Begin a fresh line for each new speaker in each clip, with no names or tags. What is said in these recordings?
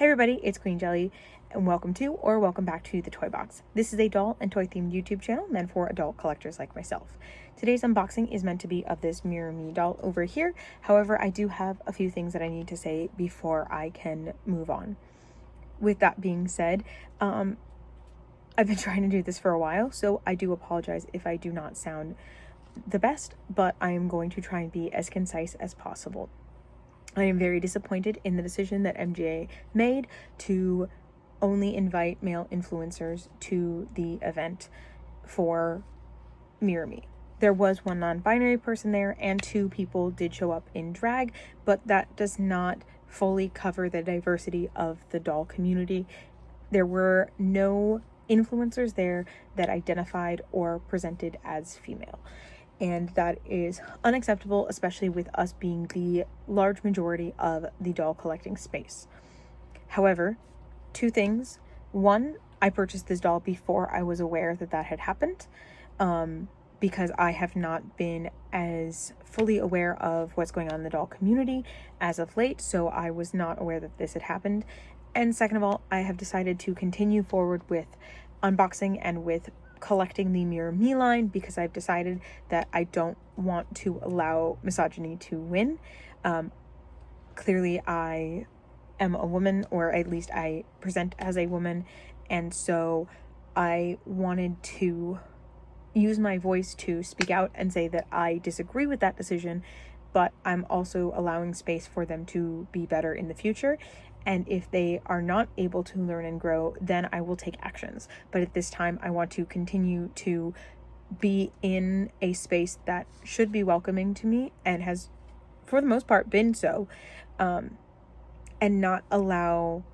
Hey everybody, it's Queen Jelly, and welcome back to The Toy Box. This is a doll and toy themed YouTube channel meant for adult collectors like myself. Today's unboxing is meant to be of this Mirror Me doll over here. However, I do have a few things that I need to say before I can move on. With that being said, I've been trying to do this for a while, so I do apologize if I do not sound the best, but I am going to try and be as concise as possible. I am very disappointed in the decision that MGA made to only invite male influencers to the event for Mirror Me. There was one non-binary person there and 2 people did show up in drag, but that does not fully cover the diversity of the doll community. There were no influencers there that identified or presented as female. And that is unacceptable, especially with us being the large majority of the doll collecting space. However, 2 things. 1, I purchased this doll before I was aware that that had happened, because I have not been as fully aware of what's going on in the doll community as of late, so I was not aware that this had happened. And second of all, I have decided to continue forward with unboxing and with collecting the Mirror Me line because I've decided that I don't want to allow misogyny to win. Clearly I am a woman, or at least I present as a woman, and so I wanted to use my voice to speak out and say that I disagree with that decision, but I'm also allowing space for them to be better in the future. And if they are not able to learn and grow, then I will take actions. But at this time, I want to continue to be in a space that should be welcoming to me and has, for the most part, been so, and not allow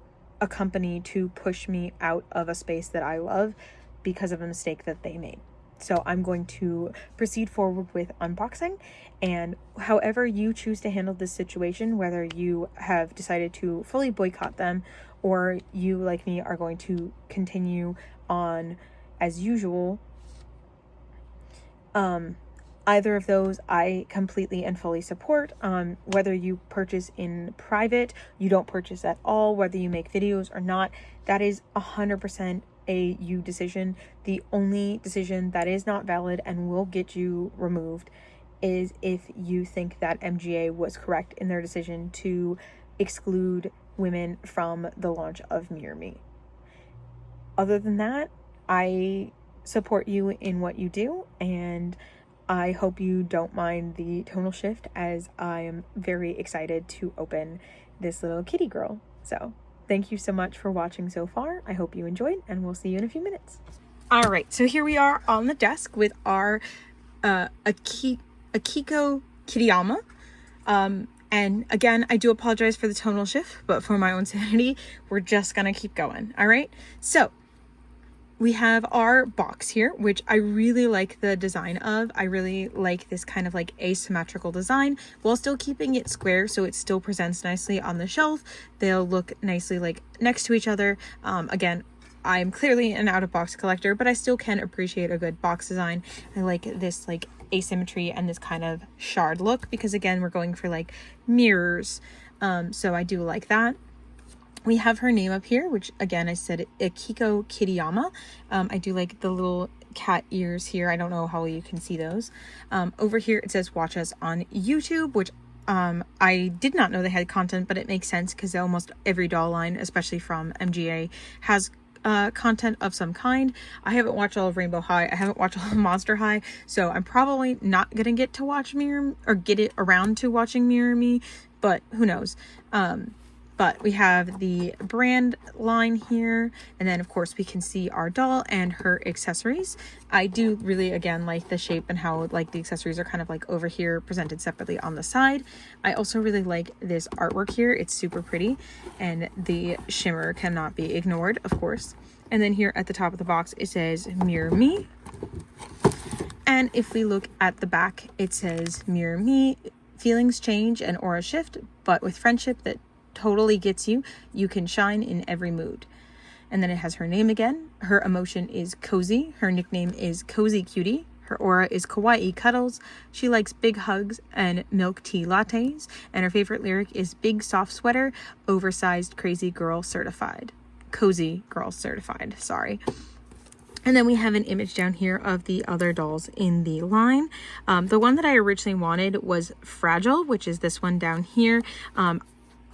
a company to push me out of a space that I love because of a mistake that they made. So I'm going to proceed forward with unboxing, and however you choose to handle this situation, whether you have decided to fully boycott them or you, like me, are going to continue on as usual, either of those I completely and fully support. Whether you purchase in private, you don't purchase at all, whether you make videos or not, that is 100% a you decision. The only decision that is not valid and will get you removed is if you think that MGA was correct in their decision to exclude women from the launch of Mirror Me. Other than that, I support you in what you do, and I hope you don't mind the tonal shift as I am very excited to open this little kitty girl. So thank you so much for watching so far. I hope you enjoyed, and we'll see you in a few minutes. All right, so here we are on the desk with our Akiko Kittyama. And again, I do apologize for the tonal shift, but for my own sanity, we're just gonna keep going. All right, so we have our box here, which I really like the design of. I really like this kind of like asymmetrical design while still keeping it square, so it still presents nicely on the shelf. They'll look nicely like next to each other. Again, I'm clearly an out-of-box collector, but I still can appreciate a good box design. I like this like asymmetry and this kind of shard look because again, we're going for like mirrors. So I do like that. We have her name up here, which again, I said Akiko Kittyama. I do like the little cat ears here. I don't know how you can see those. Over here, it says watch us on YouTube, which I did not know they had content, but it makes sense because almost every doll line, especially from MGA, has content of some kind. I haven't watched all of Rainbow High. I haven't watched all of Monster High, so I'm probably not gonna get to watch Mirror, or get it around to watching Mirror Me, but who knows. But we have the brand line here, and then of course we can see our doll and her accessories. I do really, again, like the shape and how like the accessories are kind of like over here presented separately on the side. I also really like this artwork here. It's super pretty, and the shimmer cannot be ignored, of course. And then here at the top of the box, it says Mirror Me. And if we look at the back, it says Mirror Me, feelings change and aura shift, but with friendship that totally gets you, you can shine in every mood. And then it has her name again. Her emotion is cozy. Her nickname is Cozy Cutie. Her aura is kawaii cuddles. She likes big hugs and milk tea lattes. And her favorite lyric is big soft sweater, oversized crazy girl certified. Cozy girl certified, sorry. And then we have an image down here of the other dolls in the line. The one that I originally wanted was Fragile, which is this one down here.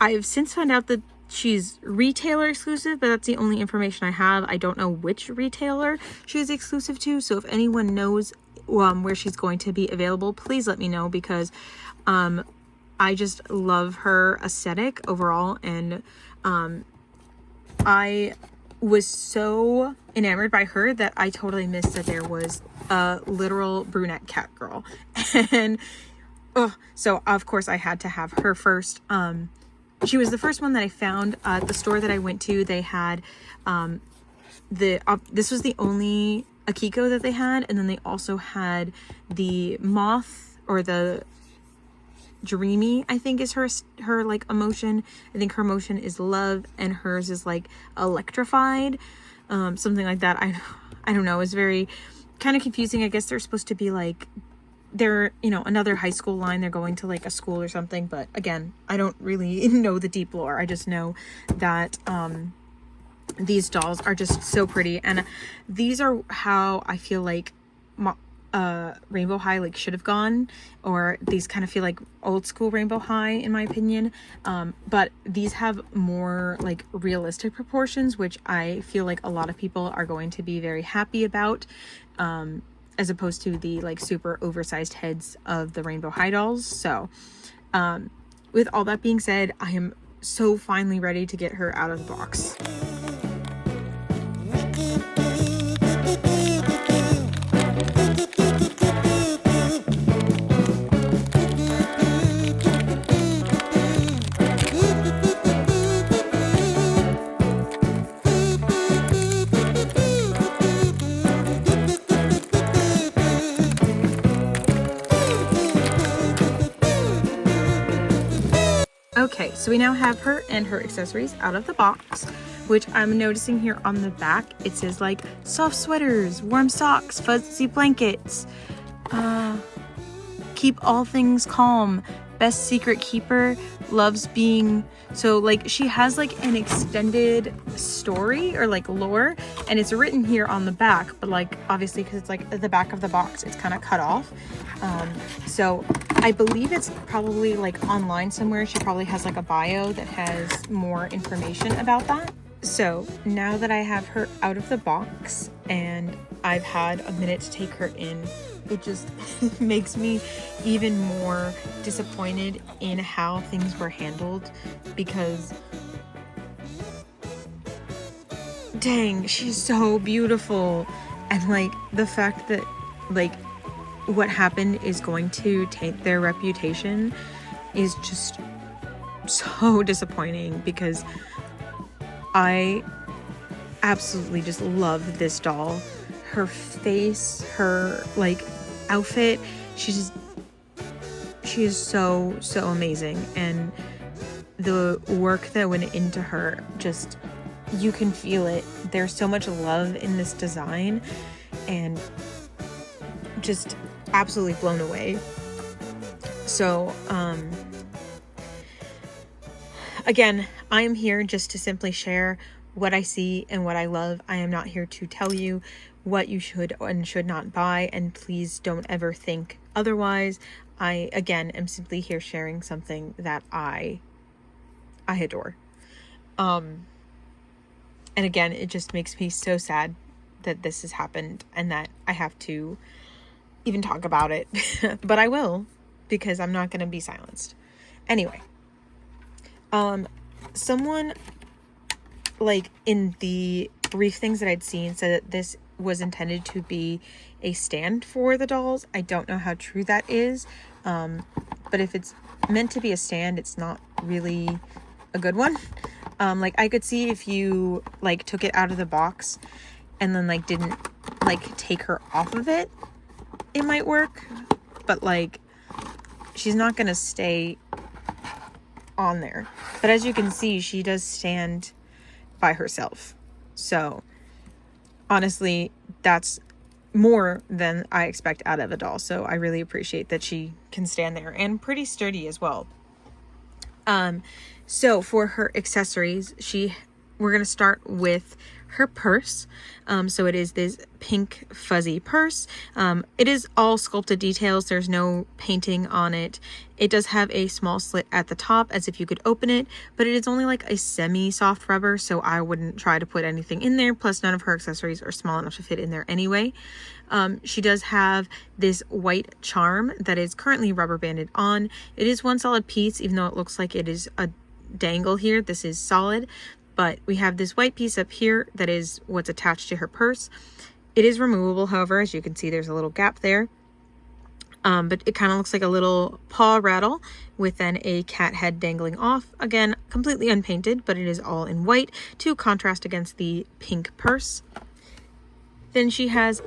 I've since found out that she's retailer exclusive, but that's the only information I have. I don't know which retailer she is exclusive to. So if anyone knows where she's going to be available, please let me know, because I just love her aesthetic overall. And I was so enamored by her that I totally missed that there was a literal brunette cat girl. And so of course I had to have her first. She was the first one that I found at the store that I went to. They had this was the only Akiko that they had, and then they also had the moth, or the dreamy, I think is her like emotion. I think her emotion is love, and hers is like electrified, something like that. I don't know, it's very kind of confusing. I guess they're supposed to be like, they're, you know, another high school line. They're going to like a school or something, but again, I don't really know the deep lore. I just know that these dolls are just so pretty, and these are how I feel like Rainbow High like should have gone, or these kind of feel like old school Rainbow High in my opinion. But these have more like realistic proportions, which I feel like a lot of people are going to be very happy about, as opposed to the like super oversized heads of the Rainbow High dolls. So with all that being said, I am so finally ready to get her out of the box. Okay, so we now have her and her accessories out of the box, which I'm noticing here on the back. It says like soft sweaters, warm socks, fuzzy blankets, keep all things calm, best secret keeper, loves being. So like she has like an extended story or like lore, and it's written here on the back, but like obviously because it's like at the back of the box, it's kind of cut off. So I believe it's probably like online somewhere. She probably has like a bio that has more information about that. So now that I have her out of the box and I've had a minute to take her in, it just makes me even more disappointed in how things were handled, because dang, she's so beautiful. And like the fact that like what happened is going to taint their reputation is just so disappointing, because I absolutely just love this doll. Her face, her like outfit, she is so amazing, and the work that went into her, just, you can feel it. There's so much love in this design, and just absolutely blown away. So again, I am here just to simply share what I see and what I love. I am not here to tell you what you should and should not buy, and please don't ever think otherwise. I again am simply here sharing something that I adore. And again, it just makes me so sad that this has happened and that I have to even talk about it. But I will, because I'm not going to be silenced. Anyway, someone like in the brief things that I'd seen said that this was intended to be a stand for the dolls. I don't know how true that is, but if it's meant to be a stand, it's not really a good one. Like I could see if you like took it out of the box and then like didn't like take her off of it, it might work, but like she's not gonna stay on there. But as you can see, she does stand by herself. So honestly, that's more than I expect out of a doll. So I really appreciate that she can stand there, and pretty sturdy as well. So for her accessories, we're going to start with her purse. So it is this pink fuzzy purse. It is all sculpted details. There's no painting on it. It does have a small slit at the top as if you could open it, but it is only like a semi-soft rubber, so I wouldn't try to put anything in there. Plus, none of her accessories are small enough to fit in there anyway. She does have this white charm that is currently rubber banded on. It is one solid piece, even though it looks like it is a dangle here. This is solid, but we have this white piece up here that is what's attached to her purse. It is removable, however, as you can see, there's a little gap there. But it kind of looks like a little paw rattle with then a cat head dangling off. Again, completely unpainted, but it is all in white to contrast against the pink purse. Then she has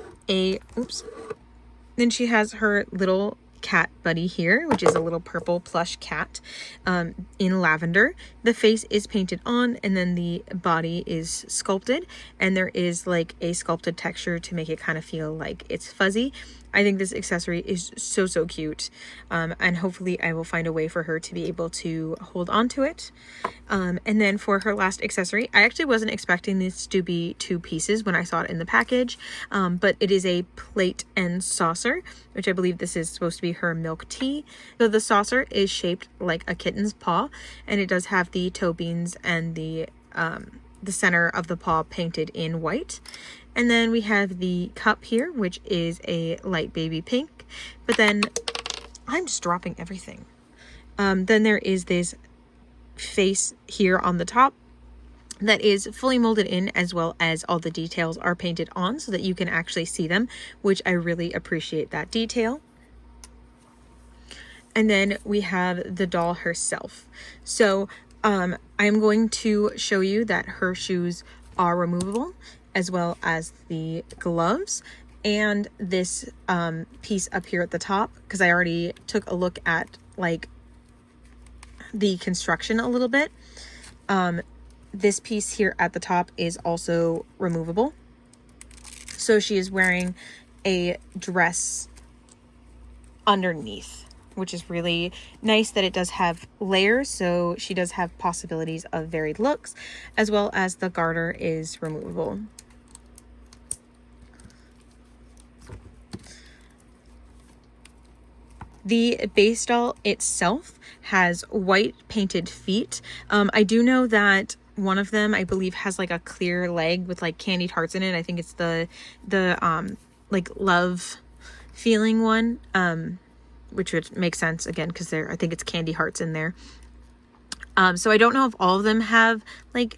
her little cat buddy here, which is a little purple plush cat in lavender. The face is painted on, and then the body is sculpted, and there is like a sculpted texture to make it kind of feel like it's fuzzy. I think this accessory is so cute, and hopefully I will find a way for her to be able to hold on to it. And then for her last accessory, I actually wasn't expecting this to be 2 pieces when I saw it in the package, but it is a plate and saucer, which I believe this is supposed to be her milk tea. So the saucer is shaped like a kitten's paw, and it does have the toe beans and the center of the paw painted in white. And then we have the cup here, which is a light baby pink. But then, I'm just dropping everything. Then there is this face here on the top that is fully molded in, as well as all the details are painted on so that you can actually see them, which I really appreciate that detail. And then we have the doll herself. So I'm going to show you that her shoes are removable, as well as the gloves and this piece up here at the top, because I already took a look at like the construction a little bit. This piece here at the top is also removable. So she is wearing a dress underneath, which is really nice that it does have layers, so she does have possibilities of varied looks, as well as the garter is removable. The base doll itself has white painted feet. I do know that one of them, I believe, has like a clear leg with like candied hearts in it. I think it's the like love feeling one, which would make sense again because I think it's candy hearts in there. So I don't know if all of them have like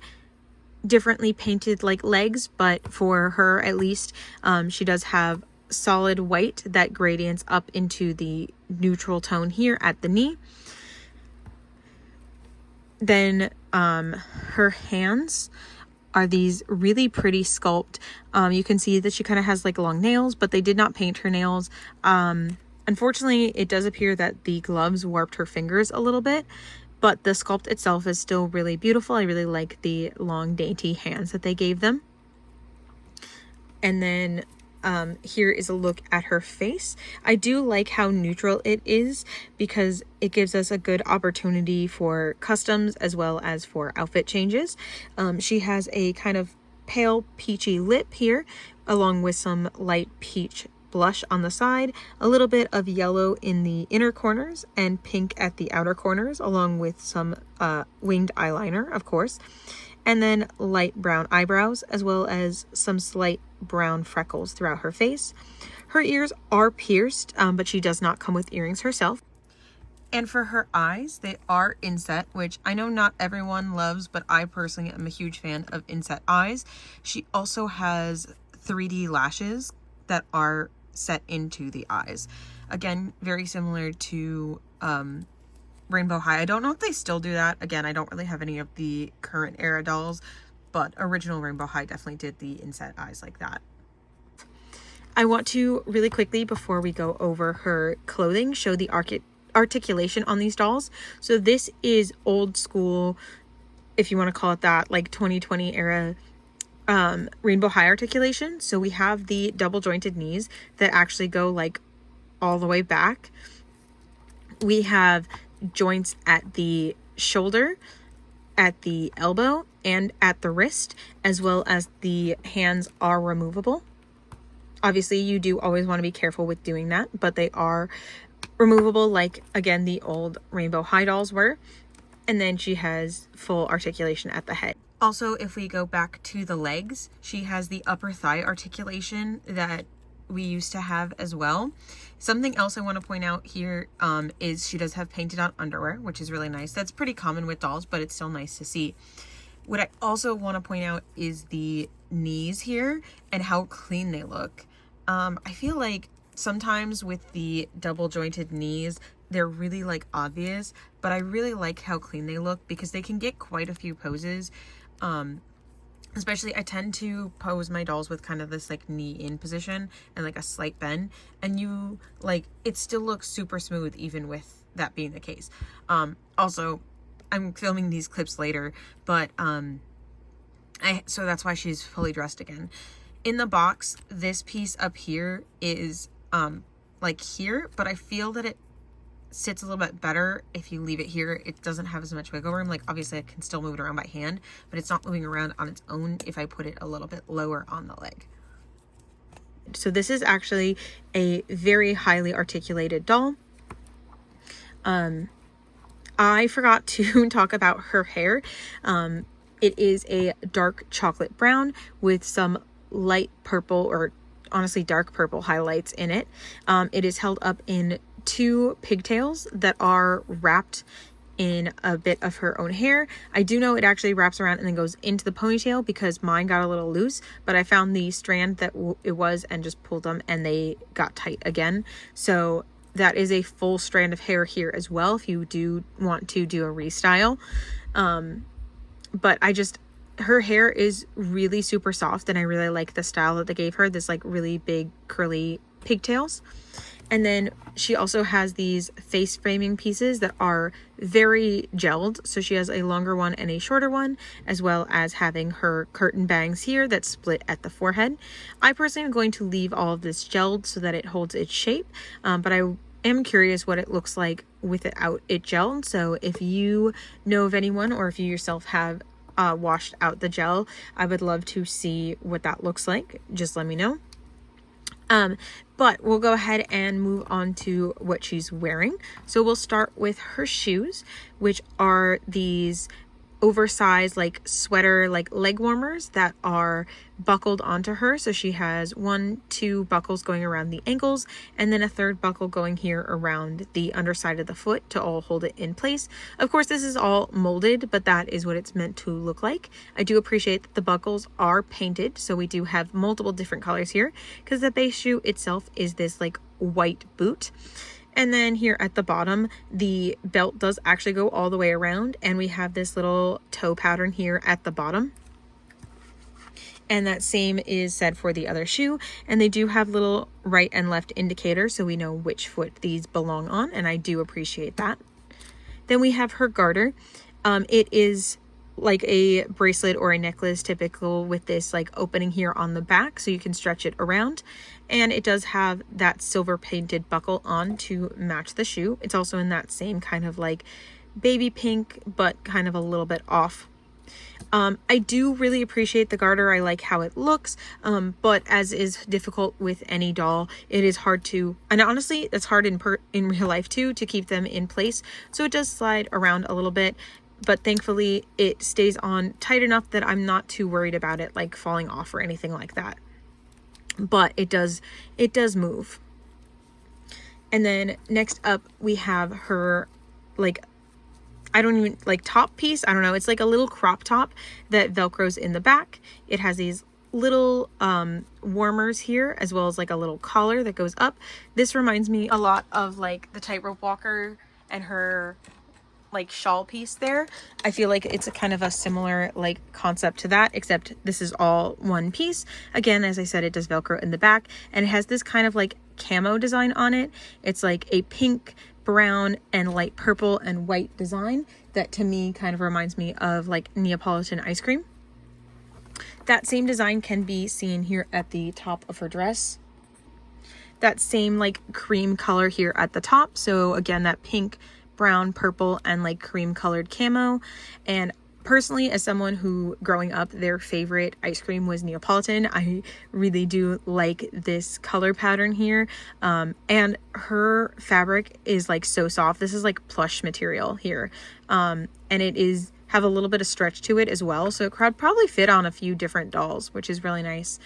differently painted like legs, but for her at least, she does have solid white that gradients up into the neutral tone here at the knee. Then her hands are these really pretty sculpt. You can see that she kind of has like long nails, but they did not paint her nails. Unfortunately, it does appear that the gloves warped her fingers a little bit, but the sculpt itself is still really beautiful. I really like the long dainty hands that they gave them. And then here is a look at her face. I do like how neutral it is because it gives us a good opportunity for customs as well as for outfit changes. She has a kind of pale peachy lip here, along with some light peach blush on the side, a little bit of yellow in the inner corners and pink at the outer corners, along with some winged eyeliner, of course. And then light brown eyebrows, as well as some slight brown freckles throughout her face. Her ears are pierced, but she does not come with earrings herself. And for her eyes, they are inset, which I know not everyone loves, but I personally am a huge fan of inset eyes. She also has 3D lashes that are set into the eyes. Again, very similar to Rainbow High. I don't know if they still do that. Again, I don't really have any of the current era dolls, but original Rainbow High definitely did the inset eyes like that. I want to really quickly, before we go over her clothing, show the articulation on these dolls. So this is old school, if you want to call it that, like 2020 era rainbow high articulation. So we have the double jointed knees that actually go like all the way back. We have joints at the shoulder, at the elbow, and at the wrist, as well as the hands are removable. Obviously, you do always want to be careful with doing that, but they are removable, like, again, the old rainbow high dolls were. And then she has full articulation at the head. Also, if we go back to the legs, she has the upper thigh articulation that we used to have as well. Something else I want to point out here is she does have painted on underwear, which is really nice. That's pretty common with dolls, but it's still nice to see. What I also want to point out is the knees here and how clean they look. I feel like sometimes with the double jointed knees, they're really like obvious, but I really like how clean they look because they can get quite a few poses. Especially I tend to pose my dolls with kind of this like knee in position and like a slight bend, and you like it still looks super smooth even with that being the case. Also, I'm filming these clips later, but so that's why she's fully dressed again. In the box, this piece up here is like here, but I feel that it sits a little bit better if you leave it here. It doesn't have as much wiggle room. Like obviously I can still move it around by hand, but it's not moving around on its own if I put it a little bit lower on the leg. So this is actually a very highly articulated doll. I forgot to talk about her hair. It is a dark chocolate brown with some light purple, or honestly dark purple highlights in it. It is held up in 2 pigtails that are wrapped in a bit of her own hair. I do know it actually wraps around and then goes into the ponytail because mine got a little loose, but I found the strand that it was and just pulled them and they got tight again. So that is a full strand of hair here as well if you do want to do a restyle. But her hair is really super soft and I really like the style that they gave her, this like really big curly pigtails. And then she also has these face framing pieces that are very gelled. So she has a longer one and a shorter one, as well as having her curtain bangs here that split at the forehead. I personally am going to leave all of this gelled so that it holds its shape. But I am curious what it looks like without it gelled. So if you know of anyone or if you yourself have washed out the gel, I would love to see what that looks like. Just let me know. But we'll go ahead and move on to what she's wearing. So we'll start with her shoes, which are these oversized like sweater like leg warmers that are buckled onto her. So she has 2 buckles going around the ankles and then a third buckle going here around the underside of the foot to all hold it in place. Of course, this is all molded, but that is what it's meant to look like. I do appreciate that the buckles are painted, so we do have multiple different colors here because the base shoe itself is this like white boot. And then here at the bottom, the belt does actually go all the way around, and we have this little toe pattern here at the bottom. And that same is said for the other shoe, and they do have little right and left indicators so we know which foot these belong on, and I do appreciate that. Then we have her garter. It is like a bracelet or a necklace, typical with this like opening here on the back so you can stretch it around, and it does have that silver painted buckle on to match the shoe. It's also in that same kind of like baby pink but kind of a little bit off. I do really appreciate the garter. I like how it looks, but as is difficult with any doll, it is hard to, and honestly it's hard in real life too, to keep them in place, so it does slide around a little bit. But thankfully it stays on tight enough that I'm not too worried about it like falling off or anything like that. But it does move. And then next up we have her like, I don't even like top piece. I don't know. It's like a little crop top that Velcros in the back. It has these little warmers here, as well as like a little collar that goes up. This reminds me a lot of like the tightrope walker and her like shawl piece there. I feel like it's a kind of a similar like concept to that, except this is all one piece. Again, as I said, it does Velcro in the back, and it has this kind of like camo design on it. It's like a pink, brown, and light purple and white design that to me kind of reminds me of like Neapolitan ice cream. That same design can be seen here at the top of her dress. That same like cream color here at the top. So again, that pink, brown, purple, and like cream colored camo. And personally, as someone who growing up, their favorite ice cream was Neapolitan, I really do like this color pattern here. And her fabric is like so soft. This is like plush material here. And it is have a little bit of stretch to it as well, so it could probably fit on a few different dolls, which is really nice.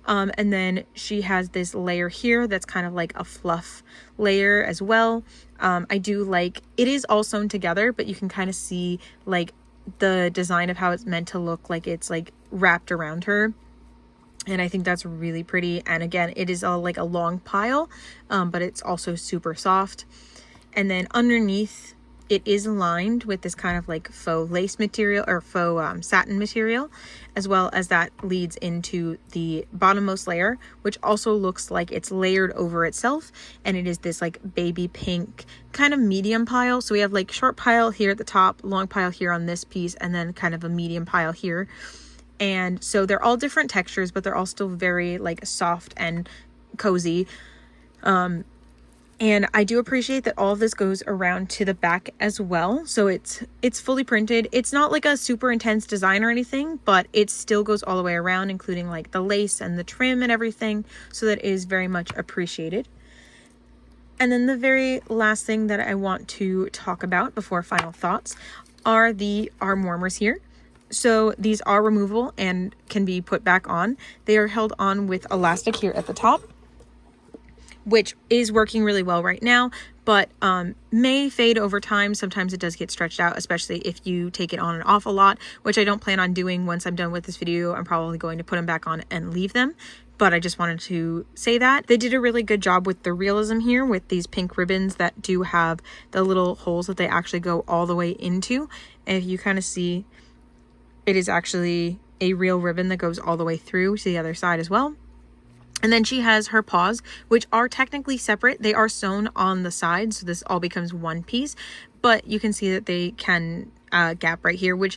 And then she has this layer here that's kind of like a fluff layer as well. I do like it is all sewn together, but you can kind of see like the design of how it's meant to look, like it's like wrapped around her, and I think that's really pretty. And again, it is all like a long pile, but it's also super soft. And then underneath, it is lined with this kind of like faux lace material or faux satin material, as well as that leads into the bottommost layer, which also looks like it's layered over itself. And it is this like baby pink kind of medium pile. So we have like short pile here at the top, long pile here on this piece, and then kind of a medium pile here. And so they're all different textures, but they're all still very like soft and cozy. And I do appreciate that all of this goes around to the back as well. So it's fully printed. It's not like a super intense design or anything, but it still goes all the way around, including like the lace and the trim and everything. So that is very much appreciated. And then the very last thing that I want to talk about before final thoughts are the arm warmers here. So these are removable and can be put back on. They are held on with elastic here at the top, which is working really well right now, but may fade over time. Sometimes it does get stretched out, especially if you take it on and off a lot, which I don't plan on doing. Once I'm done with this video, I'm probably going to put them back on and leave them. But I just wanted to say that. They did a really good job with the realism here with these pink ribbons that do have the little holes that they actually go all the way into. And if you kind of see, it is actually a real ribbon that goes all the way through to the other side as well. And then she has her paws, which are technically separate. They are sewn on the sides, so this all becomes one piece. But you can see that they can gap right here, which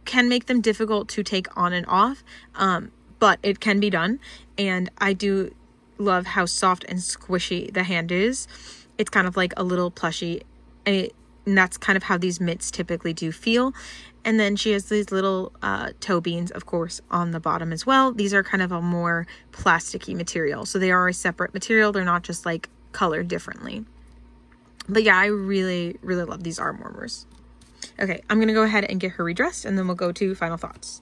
can make them difficult to take on and off. But it can be done. And I do love how soft and squishy the hand is. It's kind of like a little plushy. And that's kind of how these mitts typically do feel. And then she has these little toe beans, of course, on the bottom as well. These are kind of a more plasticky material. So they are a separate material. They're not just like colored differently. But yeah, I really, really love these arm warmers. Okay, I'm going to go ahead and get her redressed, and then we'll go to final thoughts.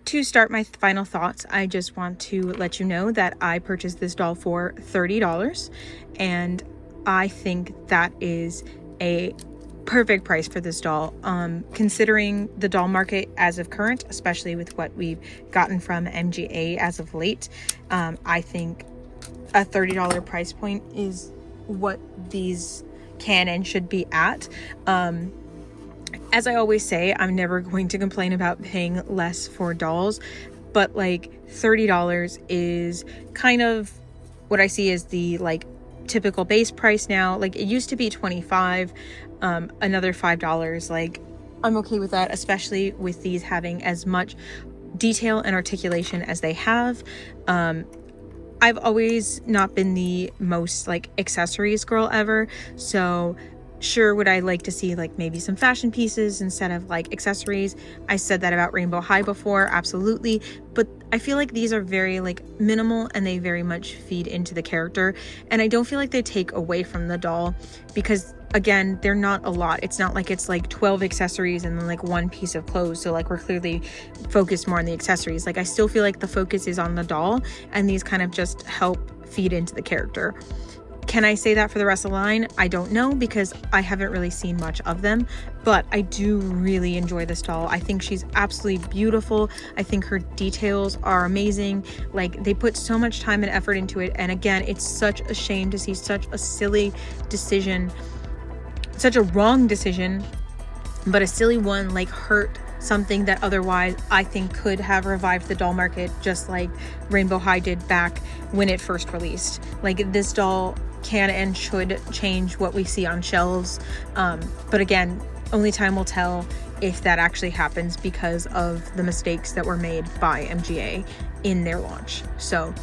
To start my final thoughts, I just want to let you know that I purchased this doll for $30. And I think that is a perfect price for this doll, considering the doll market as of current, especially with what we've gotten from MGA as of late. I think a $30 price point is what these can and should be at. As I always say, I'm never going to complain about paying less for dolls, but like $30 is kind of what I see as the like typical base price now. Like it used to be $25, another $5. Like I'm okay with that, especially with these having as much detail and articulation as they have. I've always not been the most like accessories girl ever, so sure, would I like to see like maybe some fashion pieces instead of like accessories? I said that about Rainbow High before, absolutely. But I feel like these are very like minimal and they very much feed into the character. And I don't feel like they take away from the doll because again, they're not a lot. It's not like it's like 12 accessories and then like one piece of clothes. So like we're clearly focused more on the accessories. Like I still feel like the focus is on the doll and these kind of just help feed into the character. Can I say that for the rest of the line? I don't know because I haven't really seen much of them, but I do really enjoy this doll. I think she's absolutely beautiful. I think her details are amazing. Like they put so much time and effort into it. And again, it's such a shame to see such a silly decision, such a wrong decision, but a silly one like hurt something that otherwise I think could have revived the doll market, just like Rainbow High did back when it first released. Like this doll can and should change what we see on shelves, but again, only time will tell. if that actually happens because of the mistakes that were made by MGA in their launch. So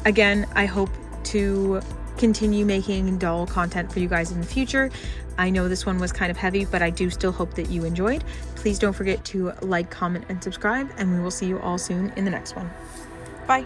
again, I hope to continue making doll content for you guys in the future. I know this one was kind of heavy, but I do still hope that you enjoyed. Please don't forget to like, comment, and subscribe, and we will see you all soon in the next one. Bye.